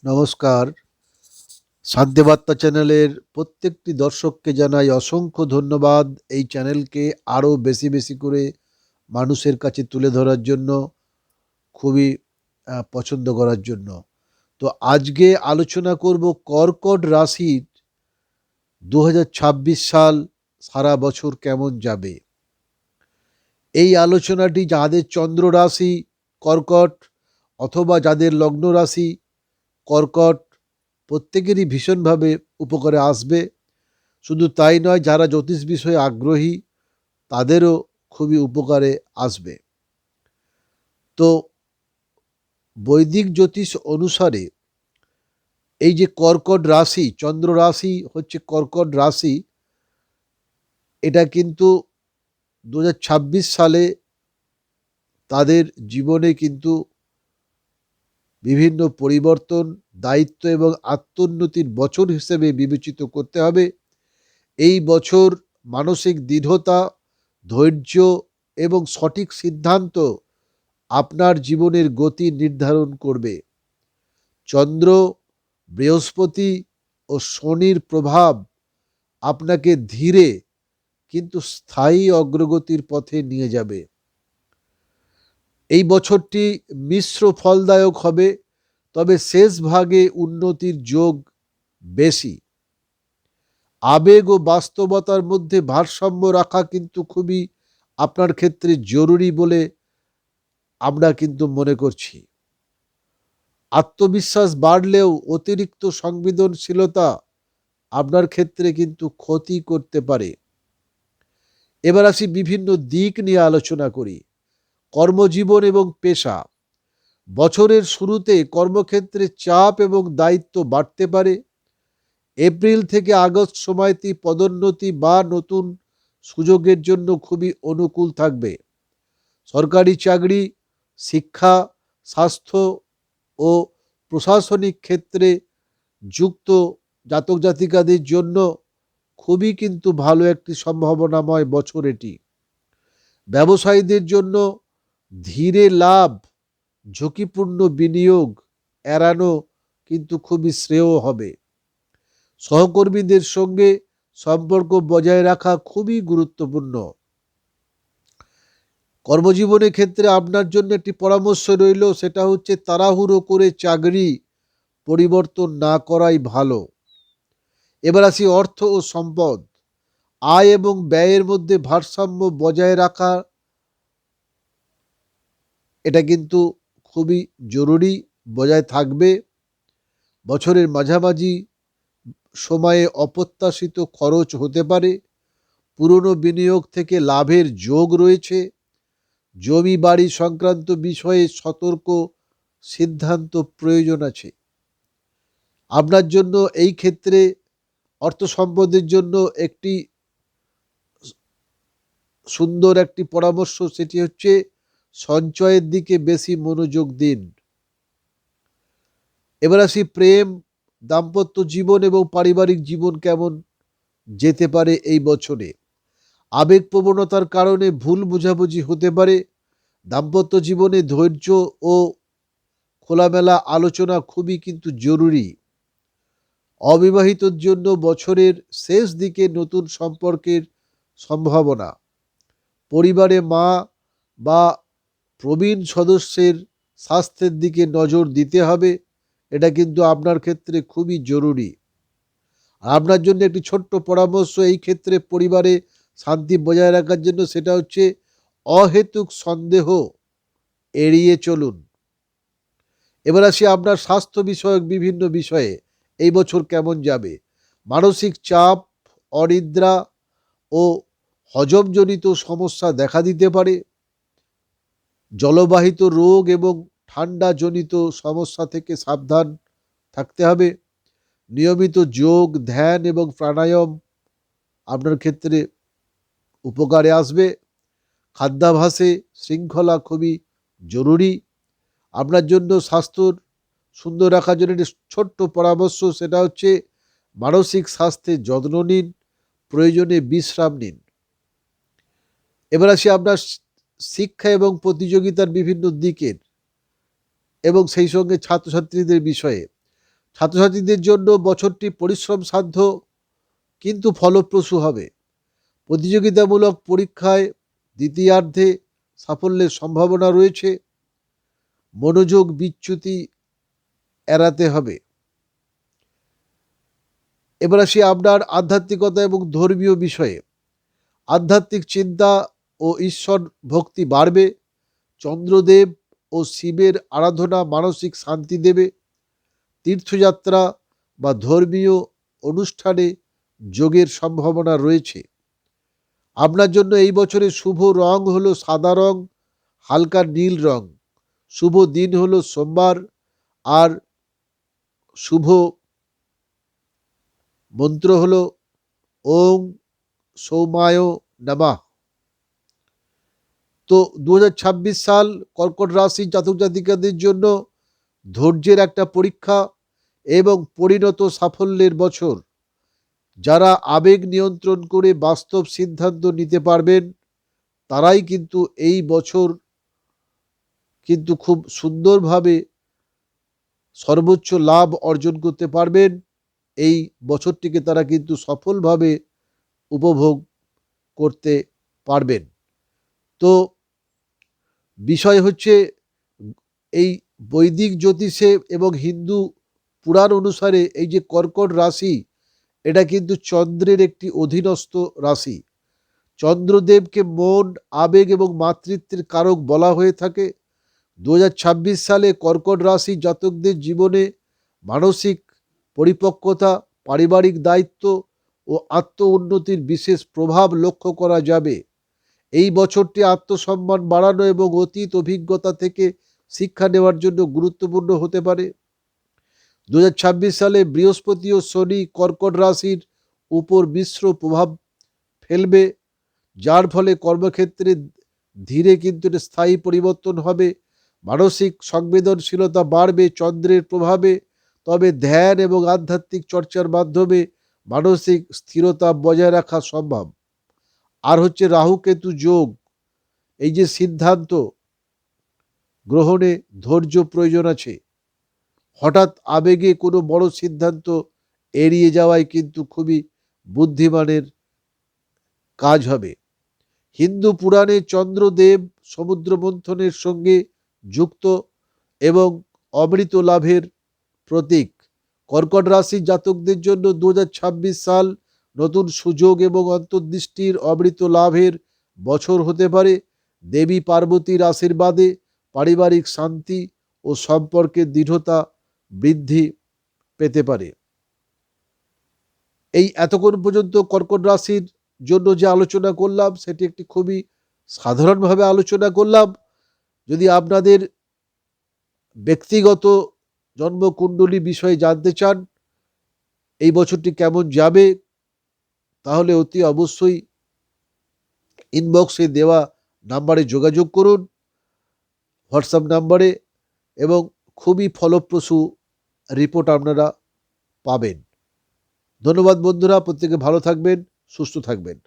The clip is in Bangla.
নমস্কার। শান্তিবার্তা চ্যানেলের প্রত্যেকটি দর্শককে জানাই অসংখ্য ধন্যবাদ। এই চ্যানেলকে আরও বেশি বেশি করে মানুষের কাছে তুলে ধরার জন্য, খুবই পছন্দ করার জন্য। তো আজকে আলোচনা করব কর্কট রাশির 2026 সাল সারা বছর কেমন যাবে। এই আলোচনাটি যাদের চন্দ্র রাশি কর্কট অথবা যাদের লগ্ন রাশি কর্কট, প্রত্যেকেরই ভীষণভাবে উপকারে আসবে। শুধু তাই নয়, যারা জ্যোতিষ বিষয়ে আগ্রহী তাদেরও খুবই উপকারে আসবে। তো বৈদিক জ্যোতিষ অনুসারে এই যে কর্কট রাশি, চন্দ্র রাশি হচ্ছে কর্কট রাশি, এটা কিন্তু 2026 সালে তাদের জীবনে কিন্তু বিভিন্ন পরিবর্তন, দায়িত্ব এবং আত্মোন্নতির বছর হিসেবে বিবেচিত করতে হবে। এই বছর মানসিক দৃঢ়তা, ধৈর্য এবং সঠিক সিদ্ধান্ত আপনার জীবনের গতি নির্ধারণ করবে। চন্দ্র, বৃহস্পতি ও শনির প্রভাব আপনাকে ধীরে কিন্তু স্থায়ী অগ্রগতির পথে নিয়ে যাবে। এই বছরটি মিশ্র ফলদায়ক হবে, তবে শেষ ভাগে উন্নতির যোগ বেশি। আবেগ ও বাস্তবতার মধ্যে ভারসাম্য রাখা কিন্তু খুবই আপনার ক্ষেত্রে জরুরি বলে আমরা কিন্তু মনে করছি। আত্মবিশ্বাস বাড়লেও অতিরিক্ত সংবেদনশীলতা আপনার ক্ষেত্রে কিন্তু ক্ষতি করতে পারে। এবার আসি বিভিন্ন দিক নিয়ে আলোচনা করি। কর্মজীবন এবং পেশা। বছরের শুরুতে কর্মক্ষেত্রে চাপ এবং দায়িত্ব বাড়তে পারে। এপ্রিল থেকে আগস্ট সময়টি পদোন্নতি বা নতুন সুযোগের জন্য খুবই অনুকূল থাকবে। সরকারি চাকরি, শিক্ষা, স্বাস্থ্য ও প্রশাসনিক ক্ষেত্রে যুক্ত জাতক জাতিকাদের জন্য খুবই কিন্তু ভালো একটি সম্ভাবনাময় বছর এটি। ব্যবসায়ীদের জন্য ধীরে লাভ, ঝুঁকিপূর্ণ বিনিয়োগ এড়ানো কিন্তু খুবই শ্রেয় হবে। সহকর্মীদের সঙ্গে সম্পর্ক বজায় রাখা খুবই গুরুত্বপূর্ণ। কর্মজীবনের ক্ষেত্রে আপনার জন্য একটি পরামর্শ রইল, সেটা হচ্ছে তাড়াহুড়ো করে চাকরি পরিবর্তন না করাই ভালো। এবার আসি অর্থ ও সম্পদ। আয় এবং ব্যয়ের মধ্যে ভারসাম্য বজায় রাখা, এটা কিন্তু খুবই জরুরি, বজায় থাকবে। বছরের মাঝামাঝি সময়ে অপ্রত্যাশিত খরচ হতে পারে। পুরনো বিনিয়োগ থেকে লাভের যোগ রয়েছে। জমি বাড়ি সংক্রান্ত বিষয়ে সতর্ক সিদ্ধান্ত প্রয়োজন আছে। আপনার জন্য এই ক্ষেত্রে অর্থ সম্পদের জন্য একটি সুন্দর একটি পরামর্শ, সেটি হচ্ছে সঞ্চয়ের দিকে বেশি মনোযোগ দিন। এবার আসি প্রেম, দাম্পত্য জীবন এবং পারিবারিক জীবন কেমন যেতে পারে এই বছরে। আবেগপ্রবণতার কারণে ভুল বোঝাবুঝি হতে পারে। দাম্পত্য জীবনে ধৈর্য ও খোলামেলা আলোচনা খুবই কিন্তু জরুরি। অবিবাহিতর জন্য বছরের শেষ দিকে নতুন সম্পর্কের সম্ভাবনা। পরিবারে মা বা প্রবীণ সদস্যের স্বাস্থ্যের দিকে নজর দিতে হবে, এটা কিন্তু আপনার ক্ষেত্রে খুবই জরুরি। আপনার জন্য একটি ছোট্ট পরামর্শ এই ক্ষেত্রে পরিবারে শান্তি বজায় রাখার জন্য, সেটা হচ্ছে অহেতুক সন্দেহ এড়িয়ে চলুন। এবার আসি আপনার স্বাস্থ্য বিষয়ক বিভিন্ন বিষয়ে এই বছর কেমন যাবে। মানসিক চাপ, অনিদ্রা ও হজমজনিত সমস্যা দেখা দিতে পারে। জলবাহিত রোগ এবং ঠান্ডাজনিত সমস্যা থেকে সাবধান থাকতে হবে। নিয়মিত যোগ, ধ্যান এবং প্রাণায়াম আপনার ক্ষেত্রে উপকারে আসবে। খাদ্যাভ্যাসে শৃঙ্খলা খুবই জরুরি। আপনার জন্য স্বাস্থ্যর সুন্দর রাখার জন্য একটি ছোট্ট পরামর্শ, সেটা হচ্ছে মানসিক স্বাস্থ্যের যত্ন নিন, প্রয়োজনে বিশ্রাম নিন। এবার আসি আপনার শিক্ষা এবং প্রতিযোগিতার বিভিন্ন দিকের এবং সেই সঙ্গে ছাত্রছাত্রীদের বিষয়ে। ছাত্রছাত্রীদের জন্য বছরটি পরিশ্রম সাধ্য কিন্তু ফলপ্রসূ হবে। প্রতিযোগিতামূলক পরীক্ষায় দ্বিতীয়ার্ধে সাফল্যের সম্ভাবনা রয়েছে। মনোযোগ বিচ্যুতি এড়াতে হবে। এবার আসি আপনার আধ্যাত্মিকতা এবং ধর্মীয় বিষয়ে। আধ্যাত্মিক চিন্তা ও ঈশ্বর ভক্তি বাড়বে। চন্দ্রদেব ও শিবের আরাধনা মানসিক শান্তি দেবে। তীর্থযাত্রা বা ধর্মীয় অনুষ্ঠানে যোগের সম্ভাবনা রয়েছে। আপনার জন্য এই বছরের শুভ রং হলো সাদা রং, হালকা নীল রং। শুভ দিন হলো সোমবার। আর শুভ মন্ত্র হলো ওং সৌমায় নমঃ। তো 2026 সাল কর্কট রাশির জাতক জাতিকাদের জন্য ধৈর্যের একটা পরীক্ষা এবং পরিণত সাফল্যের বছর। যারা আবেগ নিয়ন্ত্রণ করে বাস্তব সিদ্ধান্ত নিতে পারবেন তারাই কিন্তু এই বছর কিন্তু খুব সুন্দরভাবে সর্বোচ্চ লাভ অর্জন করতে পারবেন। এই বছরটিকে তারা কিন্তু সফলভাবে উপভোগ করতে পারবেন। তো বিষয় হচ্ছে, এই বৈদিক জ্যোতিষে এবং হিন্দু পুরাণ অনুসারে এই যে কর্কট রাশি, এটা কিন্তু চন্দ্রের একটি অধীনস্থ রাশি। চন্দ্রদেবকে মন, আবেগ এবং মাতৃত্বের কারক বলা হয়ে থাকে। 2026 সালে কর্কট রাশি জাতকদের জীবনে মানসিক পরিপক্কতা, পারিবারিক দায়িত্ব ও আত্ম উন্নতির বিশেষ প্রভাব লক্ষ্য করা যাবে। এই বছরটি আত্মসম্মান বাড়ানো এবং অতীত অভিজ্ঞতা থেকে শিক্ষা নেওয়ার জন্য গুরুত্বপূর্ণ হতে পারে। 2026 সালে বৃহস্পতি ও শনি কর্কট রাশির উপর মিশ্র প্রভাব ফেলবে, যার ফলে কর্মক্ষেত্রে ধীরে কিন্তু স্থায়ী পরিবর্তন হবে। মানসিক সংবেদনশীলতা বাড়বে চন্দ্রের প্রভাবে। তবে ধ্যান এবং আধ্যাত্মিক চর্চার মাধ্যমে মানসিক স্থিরতা বজায় রাখা সম্ভব। আর হচ্ছে রাহু কেতু যোগ। এই যে সিদ্ধান্ত গ্রহণে ধৈর্য প্রয়োজন আছে। হঠাৎ আবেগে কোনো বড় সিদ্ধান্ত এড়িয়ে যাওয়াই কিন্তু খুবই বুদ্ধিমানের কাজ হবে। হিন্দু পুরাণে চন্দ্রদেব সমুদ্র মন্থনের সঙ্গে যুক্ত এবং অমৃত লাভের প্রতীক। কর্কট রাশির জাতকদের জন্য 2026 সাল নতুন সুযোগ এবং অন্তর্দৃষ্টির অমৃত লাভের বছর হতে পারে। দেবী পার্বতীর আশীর্বাদে পারিবারিক শান্তি ও সম্পর্কের দৃঢ়তা বৃদ্ধি পেতে পারে। এই এতক্ষণ পর্যন্ত কর্কট রাশির জন্য যে আলোচনা করলাম সেটি একটি খুবই সাধারণভাবে আলোচনা করলাম। যদি আপনাদের ব্যক্তিগত জন্মকুণ্ডলী বিষয়ে জানতে চান, এই বছরটি কেমন যাবে, তাহলে অতি অবশ্যই ইনবক্সে দেওয়া নাম্বারে যোগাযোগ করুন, হোয়াটসঅ্যাপ নাম্বারে, এবং খুবই ফলপ্রসূ রিপোর্ট আপনারা পাবেন। ধন্যবাদ বন্ধুরা, প্রত্যেকে ভালো থাকবেন, সুস্থ থাকবেন।